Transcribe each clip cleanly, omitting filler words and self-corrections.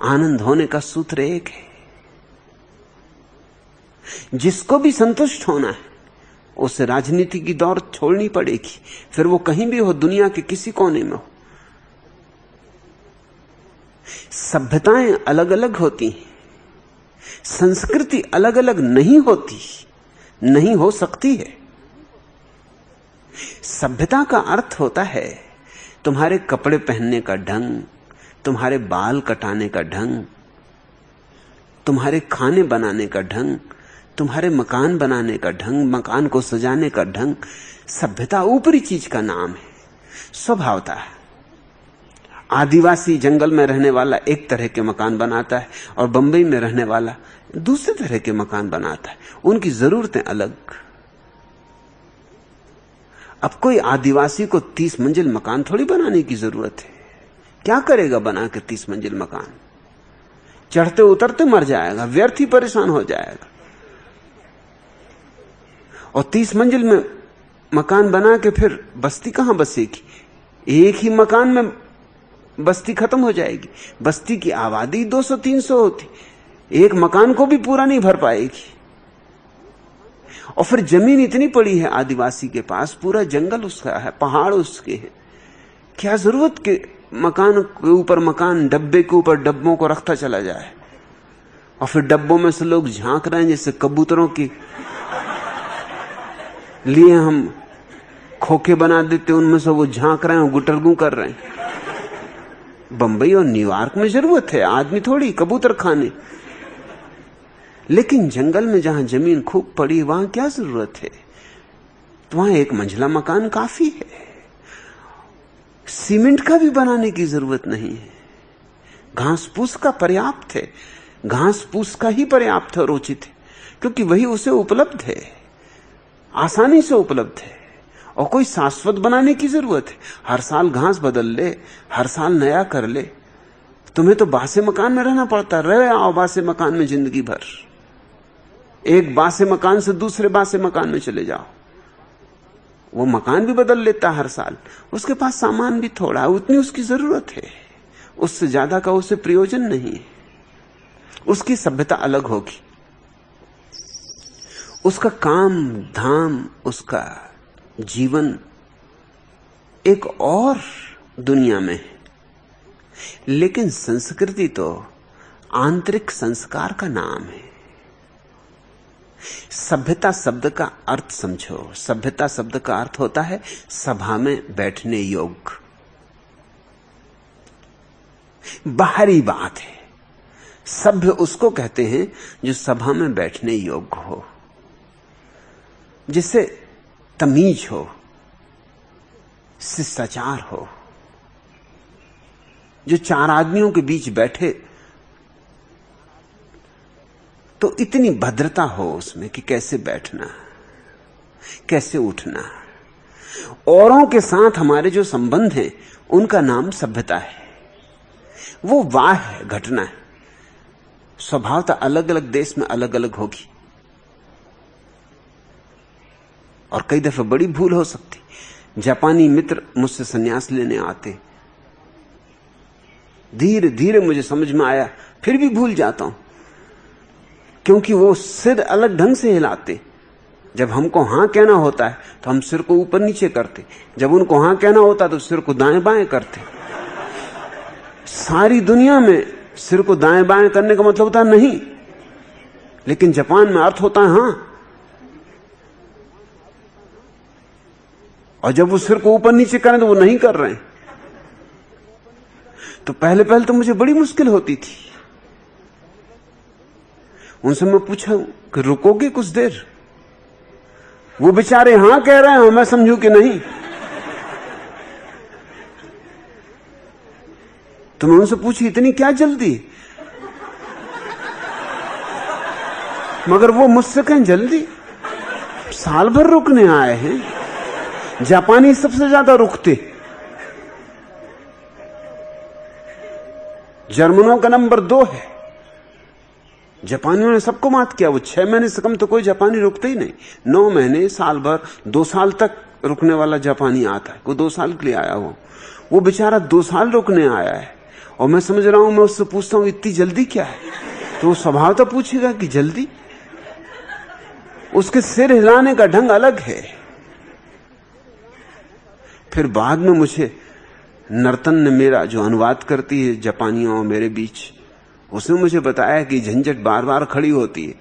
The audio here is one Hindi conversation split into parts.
आनंद होने का सूत्र एक है। जिसको भी संतुष्ट होना है उसे राजनीति की दौड़ छोड़नी पड़ेगी, फिर वो कहीं भी हो, दुनिया के किसी कोने में हो। सभ्यताएं अलग अलग होती हैं, संस्कृति अलग अलग नहीं होती, नहीं हो सकती है। सभ्यता का अर्थ होता है तुम्हारे कपड़े पहनने का ढंग, तुम्हारे बाल कटाने का ढंग, तुम्हारे खाने बनाने का ढंग, तुम्हारे मकान बनाने का ढंग, मकान को सजाने का ढंग। सभ्यता ऊपरी चीज का नाम है। स्वभावता है आदिवासी जंगल में रहने वाला एक तरह के मकान बनाता है और बंबई में रहने वाला दूसरे तरह के मकान बनाता है। उनकी जरूरतें अलग। अब कोई आदिवासी को 30 मंजिल मकान थोड़ी बनाने की जरूरत है। क्या करेगा बना के 30 मंजिल मकान? चढ़ते उतरते मर जाएगा, व्यर्थ ही परेशान हो जाएगा। और 30 मंजिल में मकान बना के फिर बस्ती कहां बसेगी? एक ही मकान में बस्ती खत्म हो जाएगी। बस्ती की आबादी 200-300 होती, एक मकान को भी पूरा नहीं भर पाएगी। और फिर जमीन इतनी पड़ी है आदिवासी के पास, पूरा जंगल उसका है, पहाड़ उसके हैं। क्या जरूरत के मकान के ऊपर मकान, डब्बे के ऊपर डब्बों को रखता चला जाए और फिर डब्बों में से लोग झांक रहे हैं जैसे कबूतरों के लिए हम खोखे बना देते, उनमें से वो झांक रहे हैं, गुटरगू कर रहे हैं। बंबई और न्यूयॉर्क में जरूरत है आदमी थोड़ी कबूतर खाने, लेकिन जंगल में जहां जमीन खूब पड़ी वहां क्या जरूरत है? तो वहां एक मंजिला मकान काफी है। सीमेंट का भी बनाने की जरूरत नहीं है। घास फूस का पर्याप्त है, घास फूस का ही पर्याप्त और उचित है, क्योंकि वही उसे उपलब्ध है, आसानी से उपलब्ध है। और कोई शाश्वत बनाने की जरूरत है? हर साल घास बदल ले, हर साल नया कर ले। तुम्हें तो बासे मकान में रहना पड़ता, रहे आओ बासे मकान में जिंदगी भर। एक बासे मकान से दूसरे बासे मकान में चले जाओ, वो मकान भी बदल लेता हर साल। उसके पास सामान भी थोड़ा, उतनी उसकी जरूरत है, उससे ज्यादा का उसे प्रयोजन नहीं है। उसकी सभ्यता अलग होगी, उसका काम धाम, उसका जीवन एक और दुनिया में है। लेकिन संस्कृति तो आंतरिक संस्कार का नाम है। सभ्यता शब्द का अर्थ समझो। सभ्यता शब्द का अर्थ होता है सभा में बैठने योग्य। बाहरी बात है। सभ्य उसको कहते हैं जो सभा में बैठने योग्य हो, जिसे तमीज हो, शिष्टाचार हो, जो चार आदमियों के बीच बैठे तो इतनी भद्रता हो उसमें कि कैसे बैठना, कैसे उठना। औरों के साथ हमारे जो संबंध हैं उनका नाम सभ्यता है। वो वाह घटना है। स्वभावतः अलग अलग देश में अलग अलग होगी और कई दफे बड़ी भूल हो सकती। जापानी मित्र मुझसे संन्यास लेने आते, धीरे धीरे मुझे समझ में आया, फिर भी भूल जाता हूं, क्योंकि वो सिर अलग ढंग से हिलाते। जब हमको हां कहना होता है तो हम सिर को ऊपर नीचे करते, जब उनको हां कहना होता तो सिर को दाएं बाएं करते। सारी दुनिया में सिर को दाएं बाएं करने का मतलब होता है नहीं, लेकिन जापान में अर्थ होता है हां। और जब वो सिर को ऊपर नीचे करें तो वो नहीं कर रहे हैं। तो पहले पहले तो मुझे बड़ी मुश्किल होती थी। उनसे मैं पूछा कि रुकोगे कुछ देर? वो बेचारे हां कह रहे हैं, मैं समझू कि नहीं। तो मैं उनसे पूछी इतनी क्या जल्दी? मगर वो मुझसे कहें जल्दी, साल भर रुकने आए हैं। जापानी सबसे ज्यादा रुकते, जर्मनों का नंबर 2 है। जापानियों ने सबको मात किया। वो 6 महीने से कम तो कोई जापानी रुकते ही नहीं। 9 महीने, साल भर, 2 साल तक रुकने वाला जापानी आता है। वो 2 साल के लिए आया हो, वो बेचारा 2 साल रुकने आया है और मैं समझ रहा हूं, मैं उससे पूछता हूं इतनी जल्दी क्या है, तो वो स्वभाव तो पूछेगा कि जल्दी। उसके सिर हिलाने का ढंग अलग है। फिर बाद में मुझे नर्तन ने, मेरा जो अनुवाद करती है जापानियों और मेरे बीच, उसने मुझे बताया कि झंझट बार बार खड़ी होती है।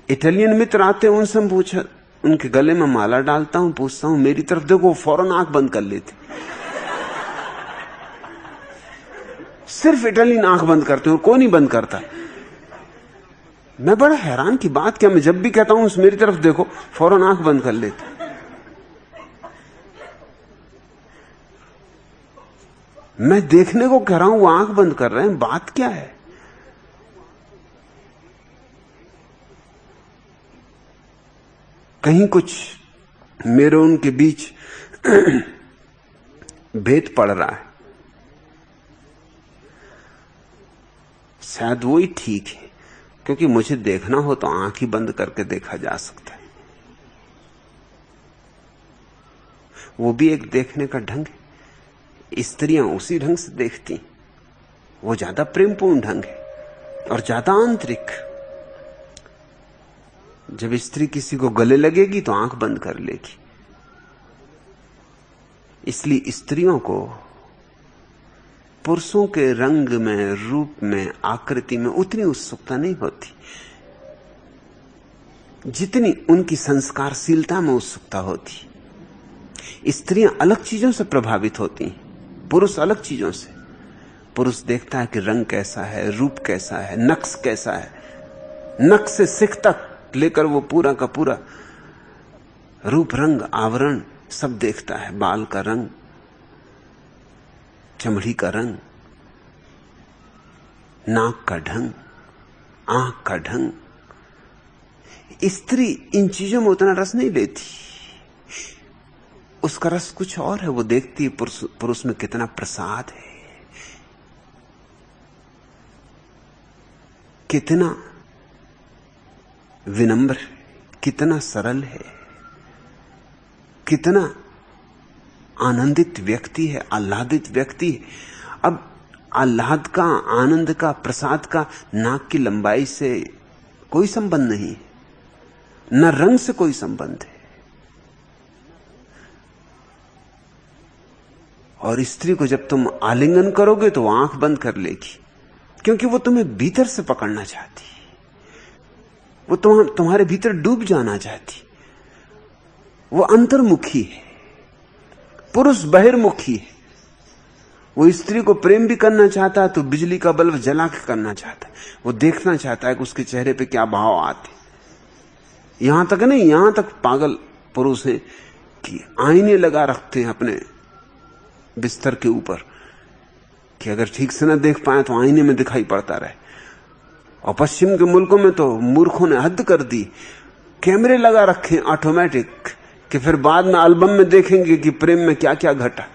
इटालियन मित्र आते हैं, उनसे पूछा, उनके गले में माला डालता हूं, पूछता हूं मेरी तरफ देखो, फौरन आंख बंद कर लेते। सिर्फ इटालियन आंख बंद करते हैं, कोई नहीं बंद करता। मैं बड़ा हैरान की बात, क्या मैं जब भी कहता हूं मेरी तरफ देखो, फौरन आंख बंद कर लेते। मैं देखने को कह रहा हूं, वो आंख बंद कर रहे हैं, बात क्या है? कहीं कुछ मेरे उनके बीच भेद पड़ रहा है। शायद वो ही ठीक है, क्योंकि मुझे देखना हो तो आंख ही बंद करके देखा जा सकता है। वो भी एक देखने का ढंग है। स्त्रियां उसी ढंग से देखती, वो ज्यादा प्रेमपूर्ण ढंग है और ज्यादा आंतरिक। जब स्त्री किसी को गले लगेगी तो आंख बंद कर लेगी। इसलिए स्त्रियों को पुरुषों के रंग में, रूप में, आकृति में उतनी उत्सुकता नहीं होती जितनी उनकी संस्कारशीलता में उत्सुकता होती। स्त्रियां अलग चीजों से प्रभावित होती, पुरुष अलग चीजों से। पुरुष देखता है कि रंग कैसा है, रूप कैसा है, नक्श कैसा है। नक्श से सिख तक लेकर वो पूरा का पूरा रूप, रंग, आवरण सब देखता है। बाल का रंग, चमड़ी का रंग, नाक का ढंग, आंख का ढंग। स्त्री इन चीजों में उतना रस नहीं लेती। उसका रस कुछ और है। वो देखती है पुरुष में कितना प्रसाद है, कितना विनम्र, कितना सरल है, कितना आनंदित व्यक्ति है, आह्लादित व्यक्ति है। अब आह्लाद का, आनंद का, प्रसाद का नाक की लंबाई से कोई संबंध नहीं है, न रंग से कोई संबंध है। और स्त्री को जब तुम आलिंगन करोगे तो वो आंख बंद कर लेगी, क्योंकि वो तुम्हें भीतर से पकड़ना चाहती, वो तुम्हारे भीतर डूब जाना चाहती। वो अंतर्मुखी है, पुरुष बहिर्मुखी है। वो स्त्री को प्रेम भी करना चाहता है तो बिजली का बल्ब जला के करना चाहता है। वो देखना चाहता है कि उसके चेहरे पे क्या भाव आते। यहां तक नहीं, यहां तक पागल पुरुष है कि आईने लगा रखते हैं अपने बिस्तर के ऊपर कि अगर ठीक से ना देख पाए तो आईने में दिखाई पड़ता रहे। और पश्चिम के मुल्कों में तो मूर्खों ने हद कर दी, कैमरे लगा रखे ऑटोमेटिक कि फिर बाद में एल्बम में देखेंगे कि प्रेम में क्या क्या घटा।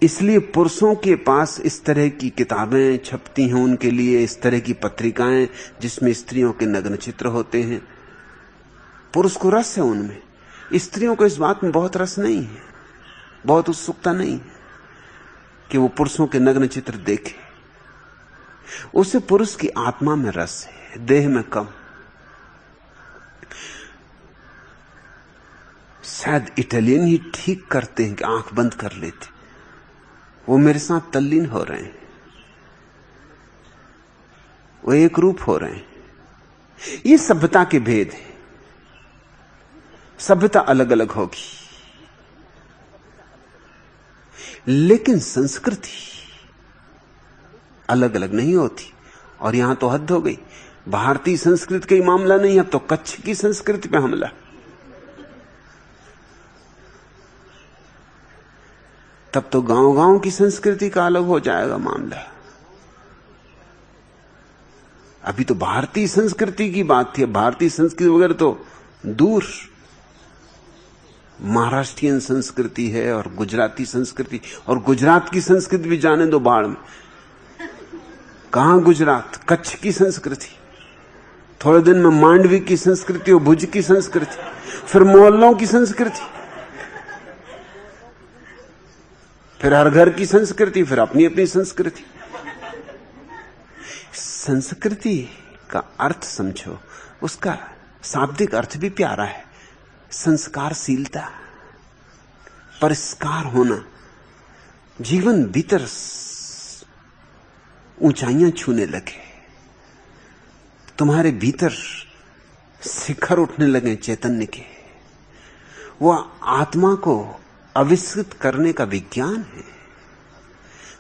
इसलिए पुरुषों के पास इस तरह की किताबें छपती हैं, उनके लिए इस तरह की पत्रिकाएं जिसमें स्त्रियों के नग्न चित्र होते हैं। पुरुष को रस है उनमें, स्त्रियों को इस बात में बहुत रस नहीं है, बहुत उत्सुकता नहीं है कि वो पुरुषों के नग्न चित्र देखे। उसे पुरुष की आत्मा में रस है, देह में कम। शायद इटालियन ही ठीक करते हैं कि आंख बंद कर लेते। वो मेरे साथ तल्लीन हो रहे हैं, वो एक रूप हो रहे हैं। ये सभ्यता के भेद है। सभ्यता अलग अलग होगी, लेकिन संस्कृति अलग अलग नहीं होती। और यहां तो हद हो गई। भारतीय संस्कृति का ही मामला नहीं, अब तो कच्छ की संस्कृति पे हमला। तब तो गांव गांव की संस्कृति का अलग हो जाएगा मामला। अभी तो भारतीय संस्कृति की बात थी। भारतीय संस्कृति वगैरह तो दूर। महाराष्ट्रियन संस्कृति है और गुजराती संस्कृति, और गुजरात की संस्कृति भी जाने दो बाढ़ में। कहां गुजरात, कच्छ की संस्कृति थोड़े दिन में मांडवी की संस्कृति और भुज की संस्कृति, फिर मोहल्लों की संस्कृति, फिर हर घर की संस्कृति, फिर अपनी अपनी संस्कृति। संस्कृति का अर्थ समझो, उसका शाब्दिक अर्थ भी प्यारा है। संस्कारशीलता, परिष्कार होना, जीवन भीतर ऊंचाइयां छूने लगे, तुम्हारे भीतर शिखर उठने लगे चैतन्य के। वो आत्मा को आविष्कृत करने का विज्ञान है।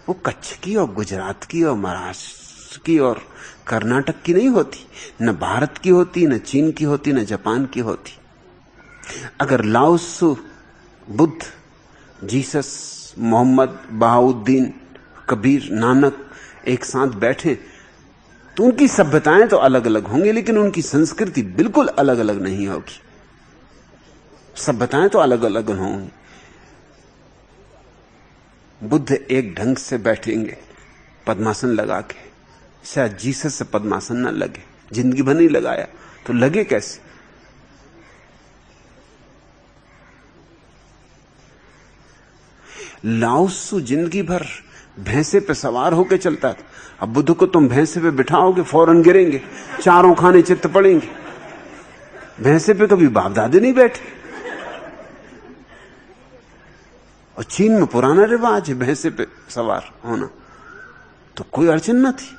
वो कच्छ की और गुजरात की और महाराष्ट्र की और कर्नाटक की नहीं होती, न भारत की होती, न चीन की होती, न जापान की होती। अगर लाओ त्सु, बुद्ध, जीसस, मोहम्मद, बहाउद्दीन, कबीर, नानक एक साथ बैठे तो उनकी सभ्यताएं तो अलग अलग होंगी, लेकिन उनकी संस्कृति बिल्कुल अलग अलग नहीं होगी। सभ्यताएं तो अलग अलग होंगी। बुद्ध एक ढंग से बैठेंगे पद्मासन लगा के, शायद जीसस से पद्मासन ना लगे, जिंदगी भर नहीं लगाया तो लगे कैसे। लाओ त्सु जिंदगी भर भैंसे पे सवार होकर चलता था। अब बुद्ध को तुम भैंसे पे बिठाओगे फौरन गिरेंगे, चारों खाने चित्त पड़ेंगे। भैंसे पे कभी बाप दादे नहीं बैठे। और चीन में पुराना रिवाज है भैंसे पे सवार होना, तो कोई अड़चन न थी।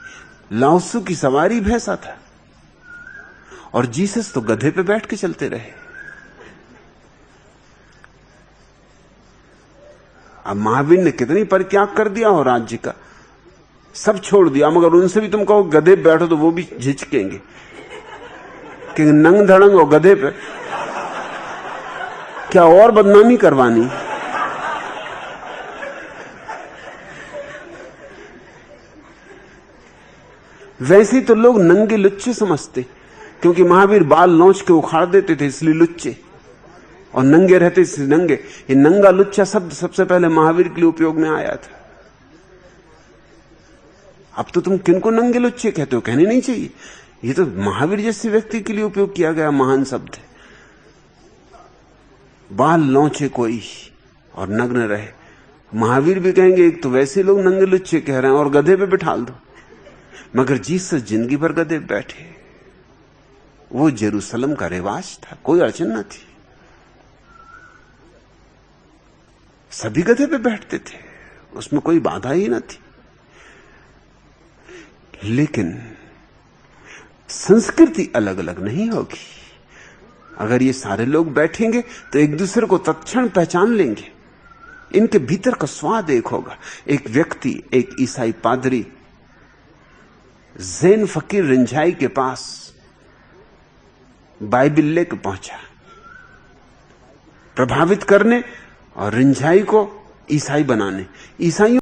लाओ त्सु की सवारी भैंसा था और जीसस तो गधे पे बैठ के चलते रहे। अब महावीर ने कितनी परित्याग कर दिया हो राज्य का, सब छोड़ दिया, मगर उनसे भी तुम कहो गधे पे बैठो तो वो भी झिझकेंगे कि नंग धड़ंग हो गधे पे, क्या और बदनामी करवानी। वैसे तो लोग नंगे लुच्चे समझते, क्योंकि महावीर बाल नोच के उखाड़ देते थे इसलिए लुच्चे, और नंगे रहते इसलिए नंगे। ये नंगा लुच्चा शब्द सबसे पहले महावीर के लिए उपयोग में आया था। अब तो तुम किनको नंगे लुच्चे कहते हो, कहने नहीं चाहिए। ये तो महावीर जैसे व्यक्ति के लिए उपयोग किया गया महान शब्द है। बाल नोचे कोई और नग्न रहे, महावीर भी कहेंगे एक तो वैसे लोग नंगे लुच्चे कह रहे हैं और गधे पे बिठा दो। मगर जीसस जिंदगी भर गधे पे बैठे, वो जेरूसलम का रिवाज था, कोई अड़चन न थी, सभी गधे पे बैठते थे, उसमें कोई बाधा ही न थी। लेकिन संस्कृति अलग अलग नहीं होगी। अगर ये सारे लोग बैठेंगे तो एक दूसरे को तत्क्षण पहचान लेंगे, इनके भीतर का स्वाद एक होगा। एक व्यक्ति, एक ईसाई पादरी ज़ैन फकीर रिंझाई के पास बाइबिल लेकर पहुंचा, प्रभावित करने और रिंझाई को ईसाई बनाने। ईसाइयों